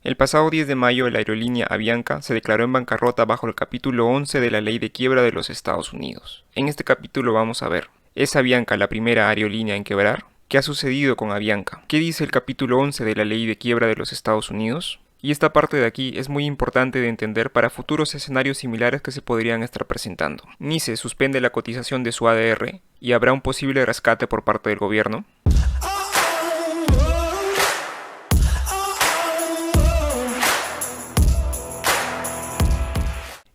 El pasado 10 de mayo, la aerolínea Avianca se declaró en bancarrota bajo el capítulo 11 de la Ley de Quiebra de los Estados Unidos. En este capítulo vamos a ver, ¿es Avianca la primera aerolínea en quebrar? ¿Qué ha sucedido con Avianca? ¿Qué dice el capítulo 11 de la Ley de Quiebra de los Estados Unidos? Y esta parte de aquí es muy importante de entender para futuros escenarios similares que se podrían estar presentando. NICE suspende la cotización de su ADR y habrá un posible rescate por parte del gobierno.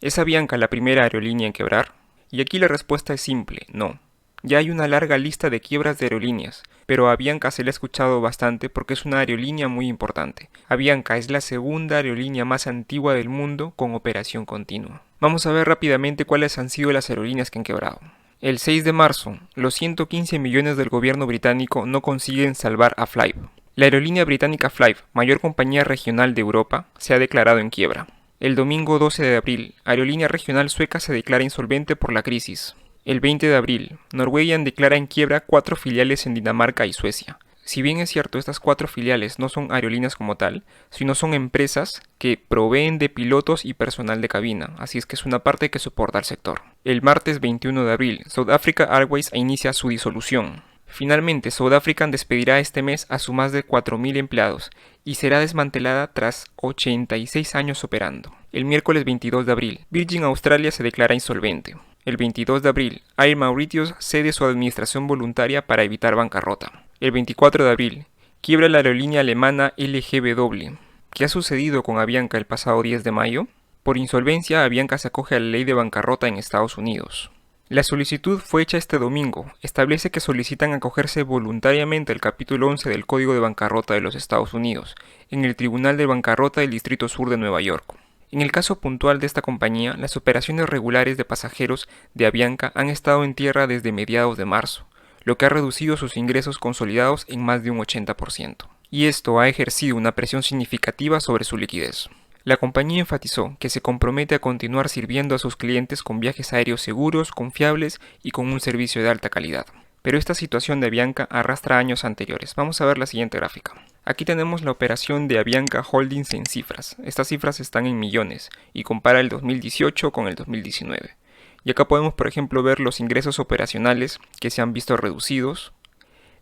¿Es Avianca la primera aerolínea en quebrar? Y aquí la respuesta es simple, no. Ya hay una larga lista de quiebras de aerolíneas, pero a Avianca se le ha escuchado bastante porque es una aerolínea muy importante. Avianca es la segunda aerolínea más antigua del mundo con operación continua. Vamos a ver rápidamente cuáles han sido las aerolíneas que han quebrado. El 6 de marzo, los 115 millones del gobierno británico no consiguen salvar a Flybe. La aerolínea británica Flybe, mayor compañía regional de Europa, se ha declarado en quiebra. El domingo 12 de abril, Aerolínea Regional Sueca se declara insolvente por la crisis. El 20 de abril, Norwegian declara en quiebra 4 filiales en Dinamarca y Suecia. Si bien es cierto, estas 4 filiales no son aerolíneas como tal, sino son empresas que proveen de pilotos y personal de cabina, así es que es una parte que soporta al sector. El martes 21 de abril, South Africa Airways inicia su disolución. Finalmente, South African despedirá este mes a sus más de 4.000 empleados y será desmantelada tras 86 años operando. El miércoles 22 de abril, Virgin Australia se declara insolvente. El 22 de abril, Air Mauritius cede su administración voluntaria para evitar bancarrota. El 24 de abril, quiebra la aerolínea alemana LGW. ¿Qué ha sucedido con Avianca el pasado 10 de mayo? Por insolvencia, Avianca se acoge a la ley de bancarrota en Estados Unidos. La solicitud fue hecha este domingo. Establece que solicitan acogerse voluntariamente al capítulo 11 del Código de Bancarrota de los Estados Unidos, en el Tribunal de Bancarrota del Distrito Sur de Nueva York. En el caso puntual de esta compañía, las operaciones regulares de pasajeros de Avianca han estado en tierra desde mediados de marzo, lo que ha reducido sus ingresos consolidados en más de un 80%. Y esto ha ejercido una presión significativa sobre su liquidez. La compañía enfatizó que se compromete a continuar sirviendo a sus clientes con viajes aéreos seguros, confiables y con un servicio de alta calidad. Pero esta situación de Avianca arrastra años anteriores. Vamos a ver la siguiente gráfica. Aquí tenemos la operación de Avianca Holdings en cifras. Estas cifras están en millones y compara el 2018 con el 2019. Y acá podemos, por ejemplo, ver los ingresos operacionales que se han visto reducidos,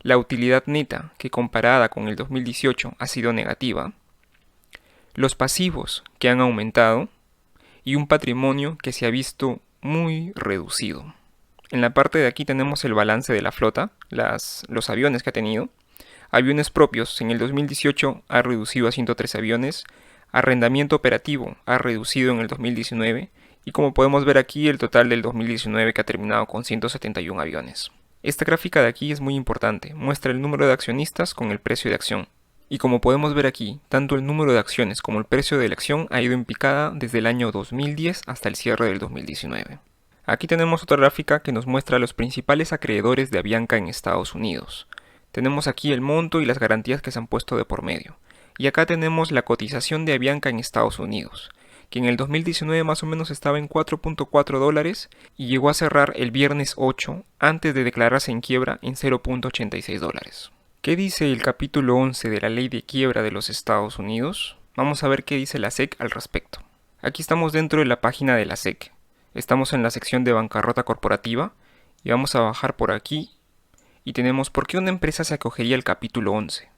la utilidad neta que comparada con el 2018 ha sido negativa, los pasivos que han aumentado y un patrimonio que se ha visto muy reducido. En la parte de aquí tenemos el balance de la flota, los aviones que ha tenido. Aviones propios en el 2018 ha reducido a 103 aviones, arrendamiento operativo ha reducido en el 2019 y como podemos ver aquí el total del 2019 que ha terminado con 171 aviones. Esta gráfica de aquí es muy importante, muestra el número de accionistas con el precio de acción. Y como podemos ver aquí, tanto el número de acciones como el precio de la acción ha ido en picada desde el año 2010 hasta el cierre del 2019. Aquí tenemos otra gráfica que nos muestra los principales acreedores de Avianca en Estados Unidos. Tenemos aquí el monto y las garantías que se han puesto de por medio. Y acá tenemos la cotización de Avianca en Estados Unidos, que en el 2019 más o menos estaba en $4.4 y llegó a cerrar el viernes 8 antes de declararse en quiebra en $0.86. ¿Qué dice el capítulo 11 de la Ley de Quiebra de los Estados Unidos? Vamos a ver qué dice la SEC al respecto. Aquí estamos dentro de la página de la SEC. Estamos en la sección de bancarrota corporativa y vamos a bajar por aquí y tenemos ¿por qué una empresa se acogería al capítulo 11?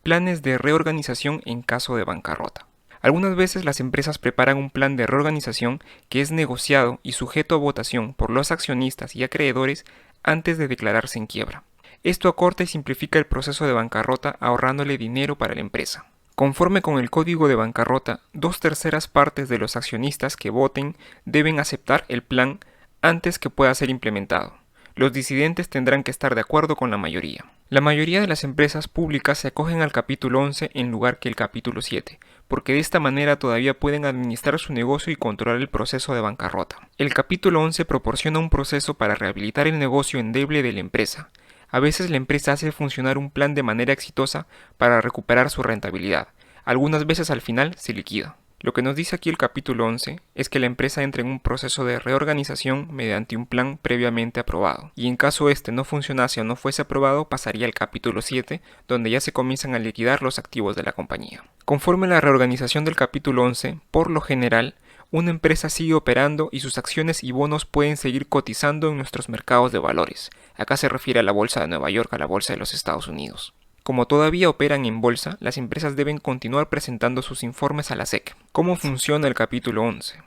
Planes de reorganización en caso de bancarrota. Algunas veces las empresas preparan un plan de reorganización que es negociado y sujeto a votación por los accionistas y acreedores antes de declararse en quiebra. Esto acorta y simplifica el proceso de bancarrota ahorrándole dinero para la empresa. Conforme con el código de bancarrota, 2/3 partes de los accionistas que voten deben aceptar el plan antes que pueda ser implementado. Los disidentes tendrán que estar de acuerdo con la mayoría. La mayoría de las empresas públicas se acogen al capítulo 11 en lugar que el capítulo 7, porque de esta manera todavía pueden administrar su negocio y controlar el proceso de bancarrota. El capítulo 11 proporciona un proceso para rehabilitar el negocio endeble de la empresa. A veces la empresa hace funcionar un plan de manera exitosa para recuperar su rentabilidad. Algunas veces al final se liquida. Lo que nos dice aquí el capítulo 11 es que la empresa entra en un proceso de reorganización mediante un plan previamente aprobado, y en caso este no funcionase o no fuese aprobado, pasaría al capítulo 7, donde ya se comienzan a liquidar los activos de la compañía. Conforme a la reorganización del capítulo 11, por lo general, una empresa sigue operando y sus acciones y bonos pueden seguir cotizando en nuestros mercados de valores. Acá se refiere a la Bolsa de Nueva York, a la Bolsa de los Estados Unidos. Como todavía operan en bolsa, las empresas deben continuar presentando sus informes a la SEC. ¿Cómo funciona el capítulo 11?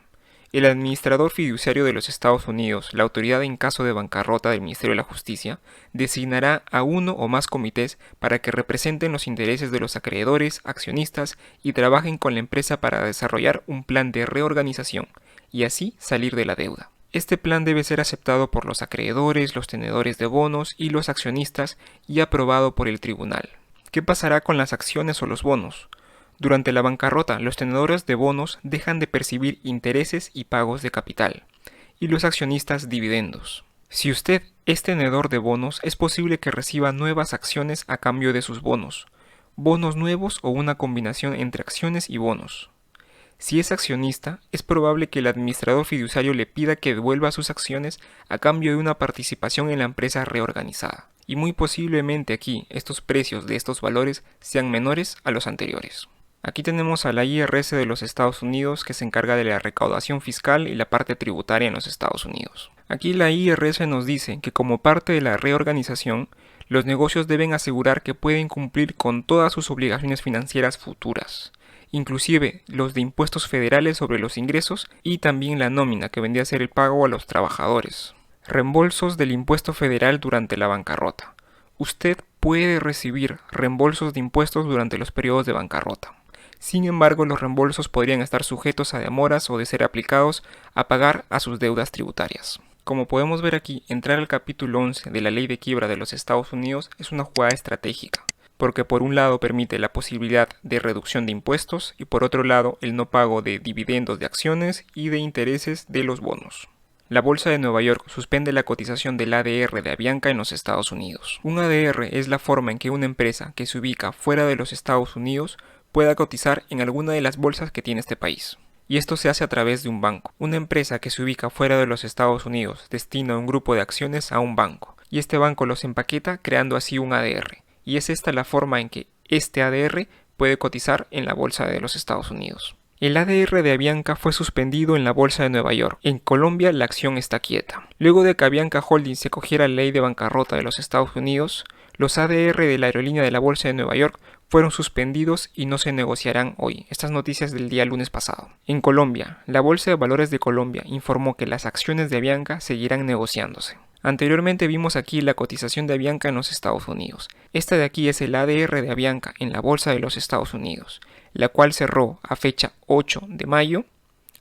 El administrador fiduciario de los Estados Unidos, la autoridad en caso de bancarrota del Ministerio de la Justicia, designará a uno o más comités para que representen los intereses de los acreedores, accionistas y trabajen con la empresa para desarrollar un plan de reorganización y así salir de la deuda. Este plan debe ser aceptado por los acreedores, los tenedores de bonos y los accionistas y aprobado por el tribunal. ¿Qué pasará con las acciones o los bonos? Durante la bancarrota, los tenedores de bonos dejan de percibir intereses y pagos de capital, y los accionistas dividendos. Si usted es tenedor de bonos, es posible que reciba nuevas acciones a cambio de sus bonos nuevos o una combinación entre acciones y bonos. Si es accionista, es probable que el administrador fiduciario le pida que devuelva sus acciones a cambio de una participación en la empresa reorganizada. Y muy posiblemente aquí estos precios de estos valores sean menores a los anteriores. Aquí tenemos a la IRS de los Estados Unidos que se encarga de la recaudación fiscal y la parte tributaria en los Estados Unidos. Aquí la IRS nos dice que como parte de la reorganización, los negocios deben asegurar que pueden cumplir con todas sus obligaciones financieras futuras, inclusive los de impuestos federales sobre los ingresos y también la nómina, que vendría a ser el pago a los trabajadores. Reembolsos del impuesto federal durante la bancarrota. Usted puede recibir reembolsos de impuestos durante los periodos de bancarrota. Sin embargo, los reembolsos podrían estar sujetos a demoras o de ser aplicados a pagar a sus deudas tributarias. Como podemos ver aquí, entrar al capítulo 11 de la Ley de Quiebra de los Estados Unidos es una jugada estratégica, porque por un lado permite la posibilidad de reducción de impuestos y por otro lado el no pago de dividendos de acciones y de intereses de los bonos. La Bolsa de Nueva York suspende la cotización del ADR de Avianca en los Estados Unidos. Un ADR es la forma en que una empresa que se ubica fuera de los Estados Unidos pueda cotizar en alguna de las bolsas que tiene este país. Y esto se hace a través de un banco. Una empresa que se ubica fuera de los Estados Unidos destina un grupo de acciones a un banco, y este banco los empaqueta creando así un ADR. Y es esta la forma en que este ADR puede cotizar en la Bolsa de los Estados Unidos. El ADR de Avianca fue suspendido en la Bolsa de Nueva York. En Colombia la acción está quieta. Luego de que Avianca Holdings se cogiera la ley de bancarrota de los Estados Unidos, los ADR de la aerolínea de la Bolsa de Nueva York fueron suspendidos y no se negociarán hoy. Estas noticias del día lunes pasado. En Colombia, la Bolsa de Valores de Colombia informó que las acciones de Avianca seguirán negociándose. Anteriormente vimos aquí la cotización de Avianca en los Estados Unidos. Esta de aquí es el ADR de Avianca en la Bolsa de los Estados Unidos, la cual cerró a fecha 8 de mayo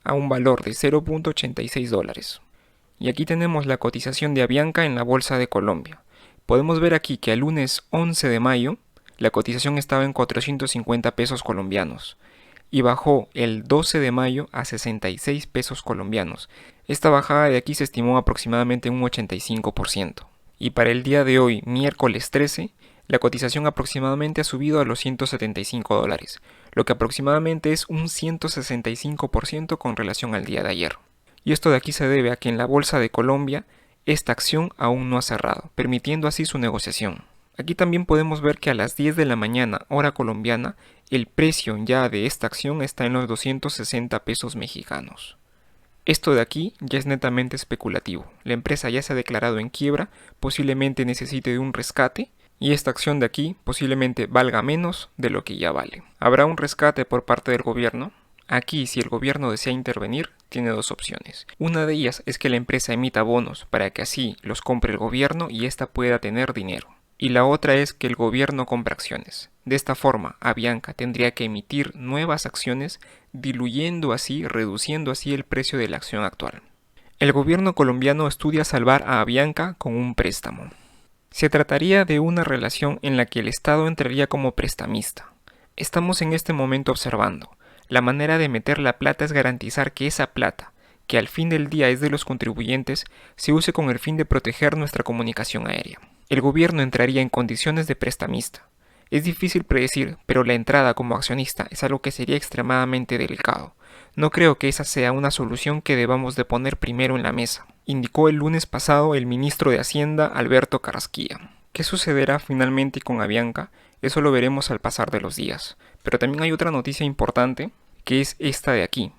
a un valor de $0.86. Y aquí tenemos la cotización de Avianca en la Bolsa de Colombia. Podemos ver aquí que el lunes 11 de mayo la cotización estaba en 450 pesos colombianos y bajó el 12 de mayo a 66 pesos colombianos. Esta bajada de aquí se estimó aproximadamente un 85%. Y para el día de hoy, miércoles 13, la cotización aproximadamente ha subido a los $175, lo que aproximadamente es un 165% con relación al día de ayer. Y esto de aquí se debe a que en la Bolsa de Colombia esta acción aún no ha cerrado, permitiendo así su negociación. Aquí también podemos ver que a las 10 de la mañana, hora colombiana, el precio ya de esta acción está en los 260 pesos mexicanos. Esto de aquí ya es netamente especulativo. La empresa ya se ha declarado en quiebra, posiblemente necesite de un rescate, y esta acción de aquí posiblemente valga menos de lo que ya vale. ¿Habrá un rescate por parte del gobierno? Aquí, si el gobierno desea intervenir, tiene dos opciones. Una de ellas es que la empresa emita bonos para que así los compre el gobierno y ésta pueda tener dinero. Y la otra es que el gobierno compre acciones. De esta forma, Avianca tendría que emitir nuevas acciones, reduciendo así el precio de la acción actual. El gobierno colombiano estudia salvar a Avianca con un préstamo. Se trataría de una relación en la que el Estado entraría como prestamista. Estamos en este momento observando. La manera de meter la plata es garantizar que esa plata, que al fin del día es de los contribuyentes, se use con el fin de proteger nuestra comunicación aérea. El gobierno entraría en condiciones de prestamista. Es difícil predecir, pero la entrada como accionista es algo que sería extremadamente delicado. No creo que esa sea una solución que debamos de poner primero en la mesa, indicó el lunes pasado el ministro de Hacienda Alberto Carrasquilla. ¿Qué sucederá finalmente con Avianca? Eso lo veremos al pasar de los días. Pero también hay otra noticia importante, que es esta de aquí.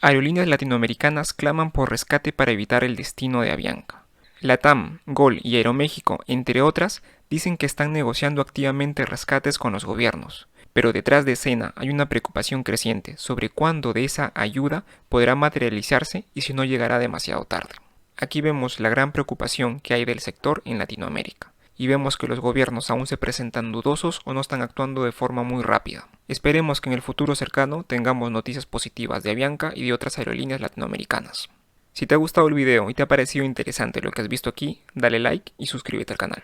Aerolíneas latinoamericanas claman por rescate para evitar el destino de Avianca. LATAM, GOL y Aeroméxico, entre otras, dicen que están negociando activamente rescates con los gobiernos. Pero detrás de escena hay una preocupación creciente sobre cuándo de esa ayuda podrá materializarse y si no llegará demasiado tarde. Aquí vemos la gran preocupación que hay del sector en Latinoamérica. Y vemos que los gobiernos aún se presentan dudosos o no están actuando de forma muy rápida. Esperemos que en el futuro cercano tengamos noticias positivas de Avianca y de otras aerolíneas latinoamericanas. Si te ha gustado el video y te ha parecido interesante lo que has visto aquí, dale like y suscríbete al canal.